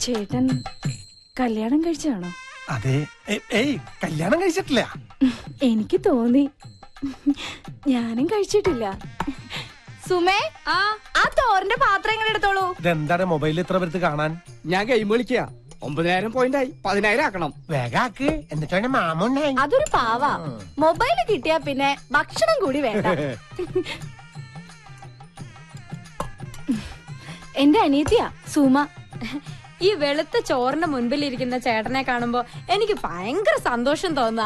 ചേട്ടൻ കല്യാണം കഴിച്ചാണോ? അതെ. ഏയ് കല്യാണം കഴിച്ചിട്ടില്ല. എനിക്ക് തോന്നി. ഞാനും കഴിച്ചിട്ടില്ല. സുമേ, ആ തോരന്റെ പാത്രം എങ്ങനെ എടുത്തോളൂ. ഇതെന്താണ് മൊബൈലിൽ ഇത്ര പേർക്ക് കാണാൻ? ഞാൻ ഗെയിം കളിക്കുക. 9,000 പോയിന്റ് ആയി. 10,000 ആക്കണം. വേഗാക്ക്. എന്നിട്ടാണ് മാമുണ്ടായി. അതൊരു പാവാ. മൊബൈല് കിട്ടിയാ പിന്നെ ഭക്ഷണം കൂടി വേണ്ട. എന്റെ അനിയത്തിയാ സുമ. ഈ വെളുത്ത ചോറിന്റെ മുൻപിലിരിക്കുന്ന ചേട്ടനെ കാണുമ്പോ എനിക്ക് ഭയങ്കര സന്തോഷം തോന്നാ.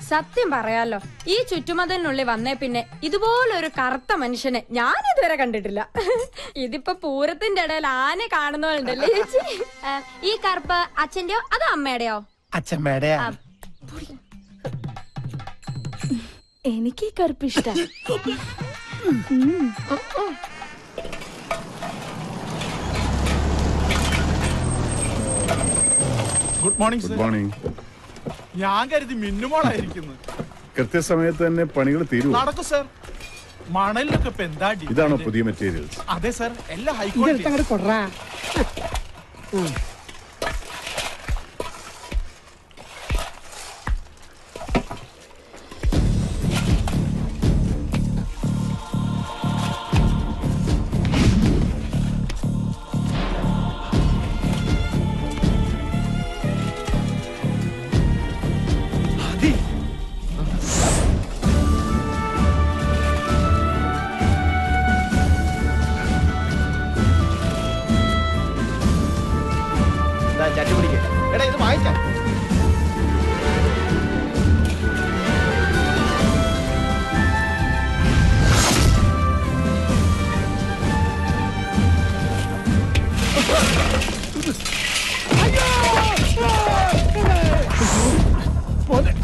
സത്യം പറയാലോ, ഈ ചുറ്റുമതിലിനുള്ളിൽ വന്നേ പിന്നെ ഇതുപോലൊരു കറുത്ത മനുഷ്യനെ ഞാൻ ഇതുവരെ കണ്ടിട്ടില്ല. ഇതിപ്പോ പൂരത്തിന്റെ ഇടയിൽ ആനെ കാണുന്നോണ്ടല്ലേ ചേച്ചി. ഈ കറുപ്പ് അച്ഛന്റെയോ അതോ അമ്മയുടെയോ? അച്ഛമ്മയുടെ. എനിക്ക് ഈ കറുപ്പ് ഇഷ്ടം. Good morning. Good morning. ഞാൻ കരുതി മിന്നുമോളായിരിക്കുന്നു. കൃത്യസമയത്ത് തന്നെ പണികൾ തീരുവോ? നടക്കും സർ. മണലിനൊക്കെ ഇപ്പൊ എന്താ? ഇതാണോ പുതിയ മെറ്റീരിയൽസ്? അതെ സർ, എല്ലാം ഹൈ ക്വാളിറ്റി.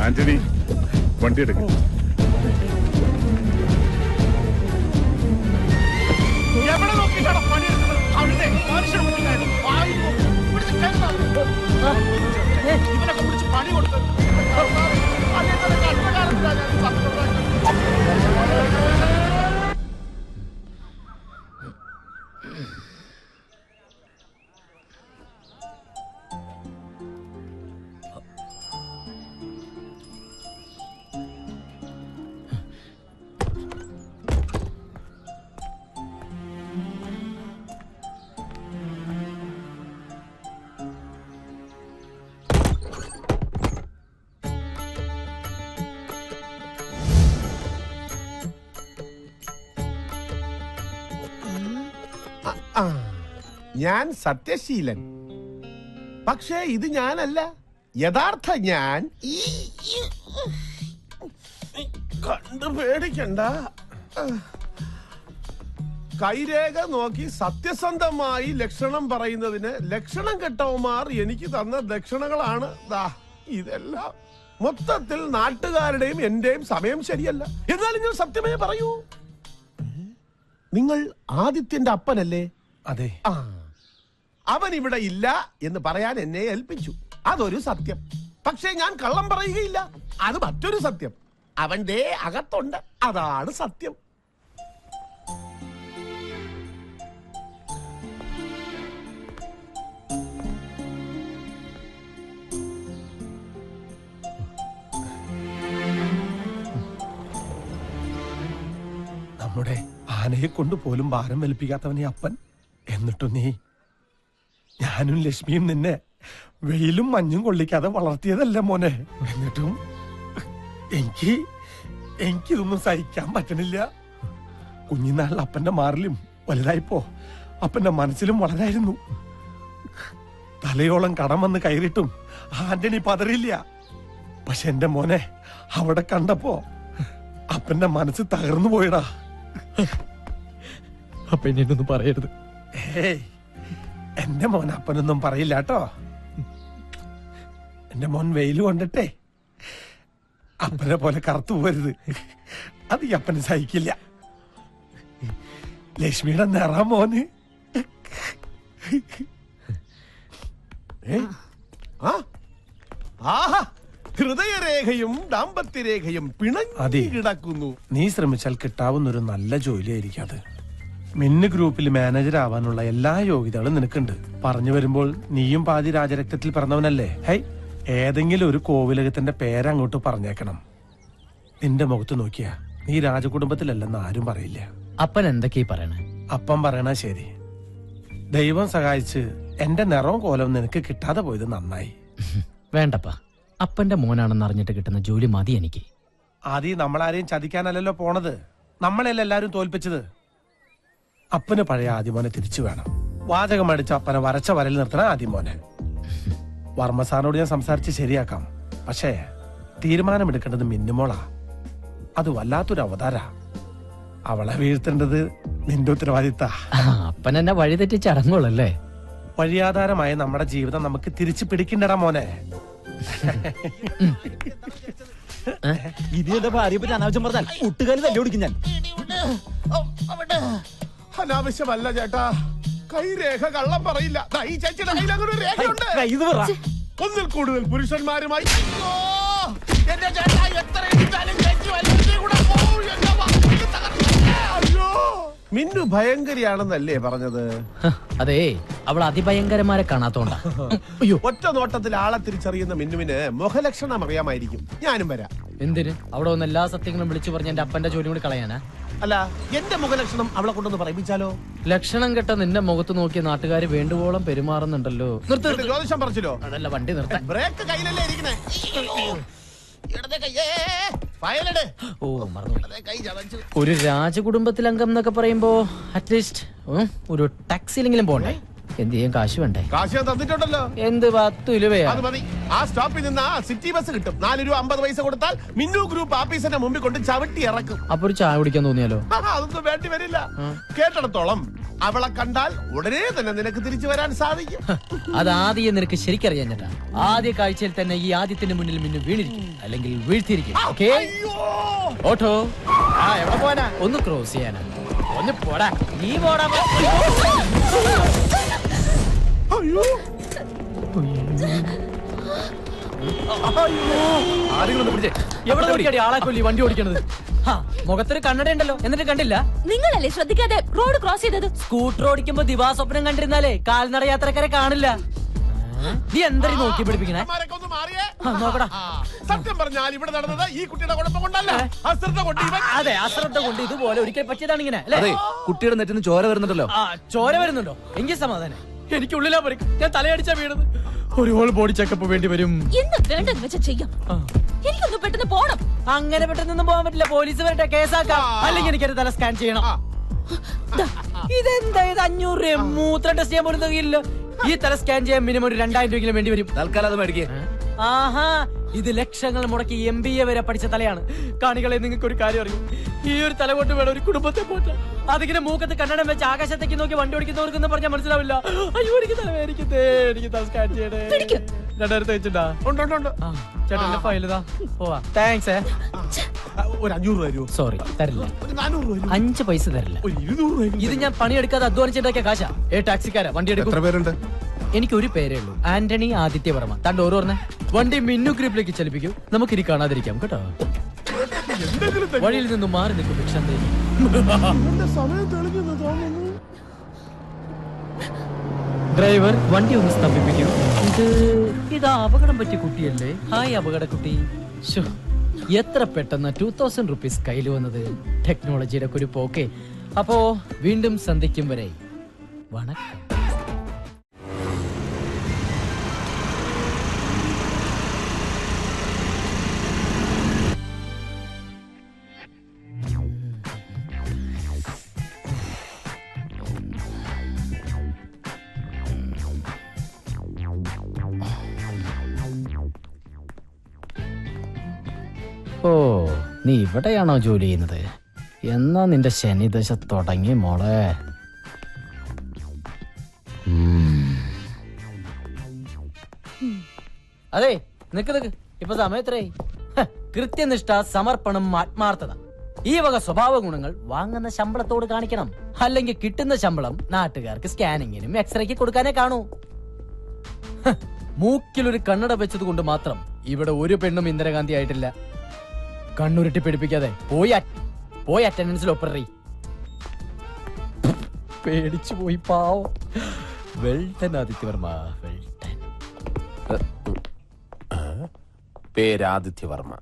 ആന്റണി, വണ്ടി എടുക്കും. എവിടെ നോക്കിയിട്ടാണ് പണിയെടുക്കുന്നത്? അവിടെ മനുഷ്യർ ഇവനൊക്കെ പിടിച്ച് പണി കൊടുത്തത്. ഞാൻ സത്യശീലൻ. പക്ഷേ ഇത് ഞാനല്ല. യഥാർത്ഥ ഞാൻ. കണ്ടു പേടിക്കണ്ട. കൈരേഖ നോക്കി സത്യസന്ധമായി ലക്ഷണം പറയുന്നതിന് ലക്ഷണം കെട്ടവന്മാർ എനിക്ക് തന്ന ദക്ഷിണകളാണ് ഇതെല്ലാം. മൊത്തത്തിൽ നാട്ടുകാരുടെയും എന്റെയും സമയം ശരിയല്ല. എന്നാലും ഞാൻ സത്യമേ പറയൂ. നിങ്ങൾ ആദിത്യന്റെ അപ്പനല്ലേ? അതെ. അവൻ ഇവിടെ ഇല്ല എന്ന് പറയാൻ എന്നെ ഏൽപ്പിച്ചു. അതൊരു സത്യം. പക്ഷേ ഞാൻ കള്ളം പറയുകയില്ല. അത് മറ്റൊരു സത്യം. അവന്റെ അകത്തുണ്ട്. അതാണ് സത്യം. നമ്മുടെ ആനയെ കൊണ്ട് പോലും ഭാരം വലിപ്പിക്കാത്തവനെ അപ്പൻ. എന്നിട്ടും നീ, ഞാനും ലക്ഷ്മിയും നിന്നെ വെയിലും മഞ്ഞും കൊള്ളിക്കാതെ വളർത്തിയതല്ല മോനെ. എന്നിട്ടും എനിക്കിതൊന്നും സഹിക്കാൻ പറ്റണില്ല. കുഞ്ഞിനാളിൽ അപ്പന്റെ മാറിലും വലുതായിപ്പോ അപ്പന്റെ മനസ്സിലും വളരായിരുന്നു. തലയോളം കടം വന്ന് കയറിയിട്ടും ആന്റണി പതറില്ല. പക്ഷെ എന്റെ മോനെ അവിടെ കണ്ടപ്പോ അപ്പന്റെ മനസ്സ് തകർന്നു പോയിടാ. അപ്പൊ എന്നൊന്നും പറയരുത്. ഏയ്, എന്റെ മോൻ അപ്പനൊന്നും പറയില്ല കേട്ടോ. എന്റെ മോൻ വെയിൽ കൊണ്ടിട്ടേ അപ്പനെ പോലെ കറുത്തു പോരുത്. അത് ഈ അപ്പന് സഹിക്കില്ല. ലക്ഷ്മിയുടെ നിറം മോന്. ഹൃദയരേഖയും ദാമ്പത്യരേഖയും പിണങ്ങി കിടക്കുന്നു. നീ ശ്രമിച്ചാൽ കിട്ടാവുന്ന ഒരു നല്ല ജോലിയായിരിക്കും അത്. മിന്ന് ഗ്രൂപ്പിൽ മാനേജർ ആവാനുള്ള എല്ലാ യോഗ്യതകളും നിനക്കുണ്ട്. പറഞ്ഞു വരുമ്പോൾ നീയും പാതി രാജരക്തത്തിൽ പിറന്നവനല്ലേ? ഹൈ, ഏതെങ്കിലും ഒരു കോവിലകത്തിന്റെ പേരങ്ങോട്ട് പറഞ്ഞേക്കണം. നിന്റെ മുഖത്ത് നോക്കിയാ നീ രാജകുടുംബത്തിലല്ലെന്ന് ആരും പറയില്ല. അപ്പൻ എന്തൊക്കെയാ പറയണേ? അപ്പം പറയണ ശരി. ദൈവം സഹായിച്ച് എന്റെ നിറവും കോലവും നിനക്ക് കിട്ടാതെ പോയത് നന്നായി. വേണ്ടപ്പാ, അപ്പന്റെ മോനാണെന്ന് അറിഞ്ഞിട്ട് കിട്ടുന്ന ജോലി മതി എനിക്ക്. ആദ്യം നമ്മളാരെയും ചതിക്കാനല്ലല്ലോ പോണത്, നമ്മളെല്ലാം എല്ലാരും തോൽപ്പിച്ചത്. അപ്പന് പഴയ ആദ്യമോനെ തിരിച്ചു വേണം. വാചകം അടിച്ച അപ്പനെ വരച്ച വരൽ നിർത്തണ ആദ്യമോനെ. വർമ്മ സാറിനോട് ഞാൻ സംസാരിച്ച് ശരിയാക്കാം. പക്ഷേ തീരുമാനമെടുക്കേണ്ടത് മിന്നുമോളാ. അത് വല്ലാത്തൊരു അവതാര. അവളെ വീഴ്ത്തേണ്ടത് നിന്റെ ഉത്തരവാദിത്ത. അപ്പൻ എന്നെ വഴി തെറ്റിച്ച് അടങ്ങുള്ളല്ലേ? വഴിയാധാരമായ നമ്മുടെ ജീവിതം നമുക്ക് തിരിച്ചു പിടിക്കണ്ടടാ മോനെ. ഇത് എന്റെ ഭാര്യ പറ്റി അനാവശ്യം പറഞ്ഞാൽ ഒട്ടുകാലി തല്ലി ഓടിക്കും ഞാൻ. അനാവശ്യമല്ല ചേട്ടാ, കൈരേഖ കള്ളം പറയില്ല. ദാ ഈ ചേച്ചിയുടെ കയ്യിൽ അങ്ങനെ ഒരു രേഖയുണ്ട്. ഇത് പറ. ഒന്നിൽ കൂടുതൽ പുരുഷന്മാരുമായി. അയ്യോ, എന്റെ ചേട്ടാ എത്ര ഇടിച്ചാലും ചേച്ചി വലിയ കൂടെ പോവും. എന്റെ വാക്ക് തകർന്നേ. അയ്യോ, മിന്നു ഭയങ്കരിയാണെന്നല്ലേ പറഞ്ഞത്? അതെ, അവൾ അതിഭയങ്കരമാരെ കാണാത്തോണ്ടാ. അയ്യോ, ഒറ്റ നോട്ടത്തിൽ ആളെ തിരിച്ചറിയുന്ന മിന്നുവിന് മുഖലക്ഷണം അറിയാമായിരിക്കും. ഞാനും വരാം. എന്തിന്? അവിടെ വന്ന് എല്ലാ സത്യങ്ങളും വിളിച്ചു പറഞ്ഞ എന്റെ അപ്പന്റെ ജോലി കൂടി കളയാനാ? അല്ല, എന്റെ മുഖലക്ഷണം അവളെ കൊണ്ടൊന്ന് പറയിപ്പിച്ചാലോ? ലക്ഷണം കെട്ട നിന്റെ മുഖത്ത് നോക്കിയ നാട്ടുകാര് വേണ്ടുവോളം പെരുമാറുന്നുണ്ടല്ലോ. ജ്യോതിഷം പറിച്ചല്ലോ. അതല്ല, വണ്ടി നിർത്താൻ. ബ്രേക്ക് കയ്യിലല്ലേ ഇരിക്കണേ? ഇടത്തെ കയ്യേ ഫയലിട്. ഓ, മറന്നു. ഇടത്തെ കൈ ചതച്ചു. ഒരു രാജകുടുംബത്തിലംഗം എന്നൊക്കെ പറയുമ്പോ അറ്റ്ലീസ്റ്റ് ഒരു ടാക്സിയിലെങ്കിലും പോണ്ടേ? എന്ത് ചെയ്യാൻ കാശ് വേണ്ടേ? കാശ് ഞാൻ തന്നിട്ടുണ്ടല്ലോ. എന്ത് 10 രൂപയാ? അത് മതി. ആ സ്റ്റോപ്പിൽ നിന്ന് സിറ്റി ബസ് കിട്ടും. 4 രൂപ 50 പൈസ കൊടുത്താൽ മിന്നു ഗ്രൂപ്പ് ഓഫീസിന്റെ മുമ്പിൽ കൊണ്ട് ചവിട്ടി ഇറക്കും. അപ്പൊ ഒരു ചായ കുടിക്കാൻ തോന്നിയാലോ? അതൊന്നും വേണ്ടി വരില്ല. കേട്ടിടത്തോളം അവളെ കണ്ടാൽ ഉടനെ തന്നെ നിനക്ക് തിരിച്ചു വരാൻ സാധിക്കും. അത് ആദ്യം നിനക്ക് ശരിക്കറിയാൻ ചേട്ടാ. ആദ്യ കാഴ്ചയിൽ തന്നെ ഈ ആദ്യത്തിന്റെ മുന്നിൽ മിന്നു വീണിരിക്കും, അല്ലെങ്കിൽ വീഴ്ത്തിയിരിക്കും. ഓക്കേ? ഓട്ടോ എവിടെ പോവാനാ? ഒന്ന് ക്രോസ് ചെയ്യാനാ. ഒന്ന് പോടാ. നീ പോടാ. അയ്യോ, എവിടെ നോക്കിയാടി ആളെ കൊല്ലി വണ്ടി ഓടിക്കണത്? മുഖത്തൊരു കണ്ണട ഉണ്ടല്ലോ, എന്നിട്ട് കണ്ടില്ല? നിങ്ങളല്ലേ ശ്രദ്ധിക്കാതെ റോഡ് ക്രോസ് ചെയ്തത്? സ്കൂട്ടർ ഓടിക്കുമ്പോ ദിവാസ്വപ്നം കണ്ടിരുന്നാലേ കാൽനട യാത്രക്കാരെ കാണില്ല. നീ എന്തായാലും നോക്കി പിടിപ്പിക്കണേ. ഒന്ന് മാറിയേ. നോക്കടാ. സത്യം പറഞ്ഞാൽ ഇവിടെ നടന്നത് ഈ കുട്ടിയുടെ കുഴപ്പം കൊണ്ടല്ല, അശ്രദ്ധ കൊണ്ട്. അതെ, അശ്രദ്ധ കൊണ്ട് ഇതുപോലെ ഒരിക്കൽ പറ്റിയതാണ് ഇങ്ങനെ. അതെ, കുട്ടിയുടെ നെറ്റിന്ന് ചോര വരുന്നുണ്ടല്ലോ. ചോര വരുന്നുണ്ടോ? എങ്കിൽ സമാധാനം. എനിക്കുള്ളിലാ പറയും, ഞാൻ തലയടിച്ചാ വീണത്. ഒരു ഹോൾ ബോഡി ചെക്കപ്പ് വേണ്ടി വരും. എന്ത് വേണ്ടെന്ന് വെച്ചാ ചെയ്യാം. എനിക്കൊന്ന് പെട്ടെന്ന് പോണം. അങ്ങനെ പെട്ടെന്നൊന്നും പോകാൻ പറ്റില്ല. പോലീസ് വരട്ടെ, കേസാക്കാം. അല്ലെങ്കിൽ എനിക്കൊരു തല സ്കാൻ ചെയ്യണം. ഇതെന്താ ഇത്? 500 രൂപ മൂത്രം ടെസ്റ്റ് ചെയ്യാൻ പോലും തികയില്ല. ഈ തല സ്കാൻ ചെയ്യാൻ മിനിമം ഒരു 2000 രൂപയെങ്കിലും വേണ്ടി വരും. തൽക്കാലം അത് മേടിക്കേ. ആഹാ, ഇത് ലക്ഷങ്ങൾ മുടക്കി MBA വരെ പഠിച്ച തലയാണ്. കാണികളെ, നിങ്ങൾക്ക് ഒരു കാര്യം അറിയും, ഈ ഒരു തല കൊണ്ട് വേണം ഒരു കുടുംബത്തെ പോറ്റാൻ. അതിങ്ങനെ മൂക്കത്ത് കണ്ണടം വെച്ച് ആകാശത്തേക്ക് നോക്കി വണ്ടി ഓടിക്കുന്നവർക്കൊന്നും പറഞ്ഞാൽ മനസ്സിലാവില്ല. അയ്യോ, എനിക്ക് തല സ്കാൻ ചെയ്യണേ. 2000 വെച്ചിട്ടാ? ചേട്ടന്റെ ഫയലിതാ. പോവാ. താങ്ക്സ്. ഒരു 500 രൂപ തരുമോ? സോറി, തരില്ല. ഒരു 400 രൂപ. 5 പൈസ തരില്ല. ഒരു 200 രൂപ. ഇത് ഞാൻ പണിയെടുക്കാതെ അധ്വാനിച്ചിട്ടാക്കിയ കാശാ. ടാക്സിക്കാരാ, വണ്ടി എടുക്കും. എത്ര പേരുണ്ട്? എനിക്ക് ഒരു പേരേ ഉള്ളൂ, ആന്റണി ആദിത്യവർമ്മ. തന്റെ ഓരോ പറഞ്ഞേ വണ്ടി മിന്നു ഗ്രൂപ്പിലേക്ക് ചലിപ്പിക്കും. നമുക്കിനി കാണാതിരിക്കാം കേട്ടോ. വഴിയിൽ നിന്നും മാറി നിൽക്കും ഭിക്ഷന്തേരി. സമയം തെളിഞ്ഞെന്ന് തോന്നുന്നു. ഡ്രൈവർ, വണ്ടി ഒന്ന് സ്തംഭിപ്പിക്കൂ. ഇത് അപകടം പറ്റിയ കുട്ടിയല്ലേ? ഹായ് അപകട കുട്ടി. എത്ര പെട്ടെന്ന് 2000 റുപ്പീസ് കയ്യിൽ വന്നത്. ടെക്നോളജിയുടെ ഒരു പോക്കെ. അപ്പോ വീണ്ടും സന്ധിക്കും വരെ വണക്കം. ഓ, നീ ഇവിടെയാണോ ജോലി ചെയ്യുന്നത്? എന്നാ നിന്റെ ശനിദശ തുടങ്ങി മോളെ. അതെ, നിക്ക്. ഇപ്പൊ സമയത്രയായി? കൃത്യനിഷ്ഠ, സമർപ്പണം, ആത്മാർത്ഥത, ഈ വക സ്വഭാവ ഗുണങ്ങൾ വാങ്ങുന്ന ശമ്പളത്തോട് കാണിക്കണം. അല്ലെങ്കിൽ കിട്ടുന്ന ശമ്പളം നാട്ടുകാർക്ക് സ്കാനിങ്ങിനും എക്സ്റേക്ക് കൊടുക്കാനേ കാണൂ. മൂക്കിലൊരു കണ്ണട വെച്ചത് കൊണ്ട് മാത്രം ഇവിടെ ഒരു പെണ്ണും ഇന്ദിരാഗാന്ധി ആയിട്ടില്ല. കണ്ണുരുട്ടി പിടിപ്പിക്കാതെ പോയി അറ്റൻഡൻസിൽ ഒപ്പറി. പേടിച്ചു പോയി പാവം. Welton Adityavarma, Welton. പേരാദിത്യവർമ്മ,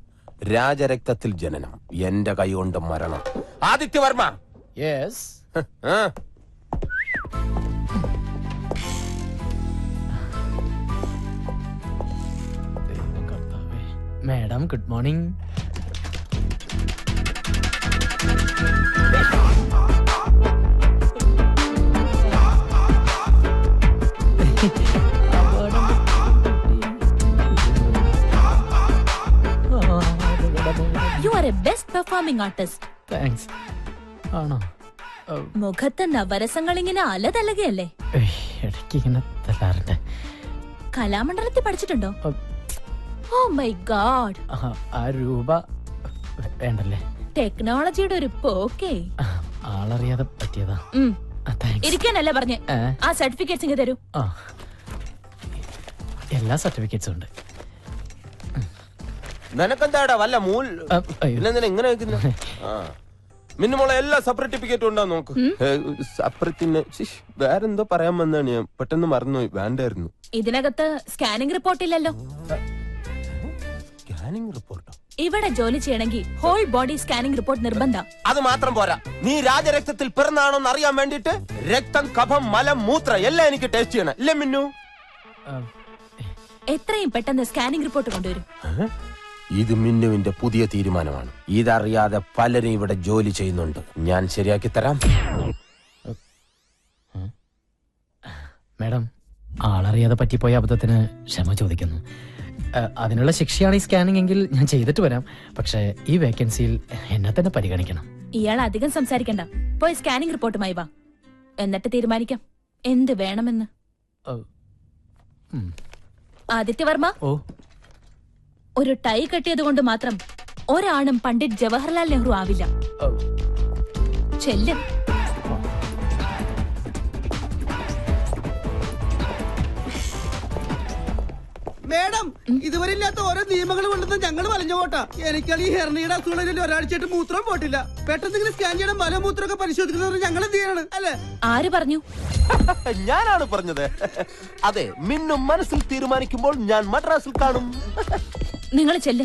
രാജരക്തത്തിൽ ജനനം, എന്റെ കൈകൊണ്ട് മരണം. Adityavarma. Yes. Madam good morning. You are A best performing artist. Thanks. ആണോ? മുഖത്ത് നവരസങ്ങൾ ഇങ്ങനെ അലതലകയല്ലേ? ഇടയ്ക്ക് ഇങ്ങനെ തരാറുണ്ട്. കലാമണ്ഡലത്തിൽ പഠിച്ചിട്ടുണ്ടോ? Oh my God. ആ രൂപ വേണ്ടല്ലേ? ടെക്നോളജിയുടെ ഒരു പോക്കേ. ആളറിയാതെ പറ്റിയതാ. ഇരിക്കാനല്ല പറഞ്ഞേ. ആ സർട്ടിഫിക്കറ്റ്സ് ഇങ്ങ് തരൂ. എല്ലാ സർട്ടിഫിക്കറ്റ്സും ഉണ്ട്. നിനക്കെന്താടാ വല്ല മൂൽ ഇങ്ങനെ മിന്നുമോളെ എല്ലാ സർട്ടിഫിക്കറ്റും ഉണ്ടാ നോക്ക്. സപ്രത്തിന് വേറെന്തോ പറയാൻ വന്നാണ് ഞാൻ പെട്ടെന്ന് മറന്നുപോയി. വേണ്ടായിരുന്നു. ഇതിനകത്ത് സ്കാനിംഗ് റിപ്പോർട്ട് ഇല്ലല്ലോ. സ്കാനിംഗ് റിപ്പോർട്ടോ? ഇവിടെ ജോലി ചെയ്യണമെങ്കിൽ ഹോൾ ബോഡി സ്കാനിംഗ് റിപ്പോർട്ട് നിർബന്ധം. അത് മാത്രം പോരാ, നീ രാജരക്തത്തിൽ പിറന്നാണോന്ന് അറിയാൻ വേണ്ടിട്ട് രക്തം, കഫം, മലം, മൂത്ര എല്ലാം എനിക്ക് ടേസ്റ്റ് ചെയ്യണം. ഇല്ലേ മിന്നു? എത്രയും പെട്ടെന്ന് സ്കാനിംഗ് റിപ്പോർട്ട് കൊണ്ടുവരും. ഇത് മിന്നുവിന്റെ പുതിയ തീരുമാനമാണ്. ഇതറിയാതെ പലരും ഇവിടെ ജോലി ചെയ്യുന്നുണ്ട്. ഞാൻ ശരിയാക്കി തരാം. മാഡം, ആളറിയാതെ പറ്റിപ്പോയ അബദ്ധത്തിന് ക്ഷമ ചോദിക്കുന്നു. അതിനുള്ള ശിക്ഷയാണ് ഈ സ്കാനിംഗ് എങ്കിൽ ഞാൻ ചെയ്തിട്ട് വരാം. പക്ഷേ ഈ വേക്കൻസിയിൽ എന്നെ തന്നെ പരിഗണിക്കണം. ഇയാൾ അധികം സംസാരിക്കണ്ട. പോയി സ്കാനിംഗ് റിപ്പോർട്ടുമായി വാ, എന്നിട്ട് തീരുമാനിക്കാം എന്ത് വേണമെന്ന്. ആദിത്യവർമ്മ, ഒരു ടൈ കെട്ടിയത് കൊണ്ട് മാത്രം ഒരാണും പണ്ഡിറ്റ് ജവഹർലാൽ നെഹ്റു ആവില്ല. ചെല്ലും. മേഡം, ഇതുവരെ ഇല്ലാത്ത ഓരോ നിയമങ്ങൾ കൊണ്ടുവന്ന് ഞങ്ങൾ വലഞ്ഞു പോട്ടാ. എനിക്കാണ് ഈ ഹെർണിയുടെ അസുഖങ്ങളിൽ ഒരാഴ്ചയായിട്ട് മൂത്രം പോട്ടില്ല. പെട്ടെന്ന് ഇങ്ങനെ സ്കാൻ ചെയ്യണം, മലമൂത്രമൊക്കെ പരിശോധിക്കുന്നത് ഞങ്ങൾ എന്ത് ചെയ്യണം അല്ലേ? ആര് പറഞ്ഞു? ഞാനാണ് പറഞ്ഞത്. അതെ, മിന്നു മനസ്സിൽ തീരുമാനിക്കുമ്പോൾ ഞാൻ മദ്രാസിൽ കാണും. നിങ്ങൾ ചെല്ല്.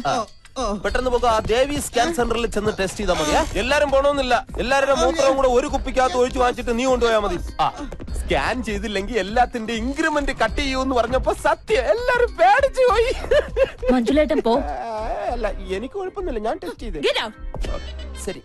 പെട്ടെന്ന് പോകാം. ദേവി സ്കാൻ സെന്ററിൽ ചെന്ന് ടെസ്റ്റ് ചെയ്താൽ മതിയാ. എല്ലാരും പോണോന്നില്ല. എല്ലാവരുടെ മൂത്രവും കൂടെ ഒരു കുപ്പിക്കകത്ത് ഒഴിച്ചു വാങ്ങിച്ചിട്ട് നീ കൊണ്ടുപോയാൽ മതി. സ്കാൻ ചെയ്തില്ലെങ്കിൽ എല്ലാത്തിന്റെ ഇൻക്രിമെന്റ് കട്ട് ചെയ്യൂന്ന് പറഞ്ഞപ്പോ സത്യം എല്ലാരും പേടിച്ചു പോയി. മഞ്ജുലേട്ടൻ പോ. അല്ല, എനിക്ക് കുഴപ്പമൊന്നുമില്ല, ഞാൻ ടെസ്റ്റ് ചെയ്തേ. Get out. ശരി.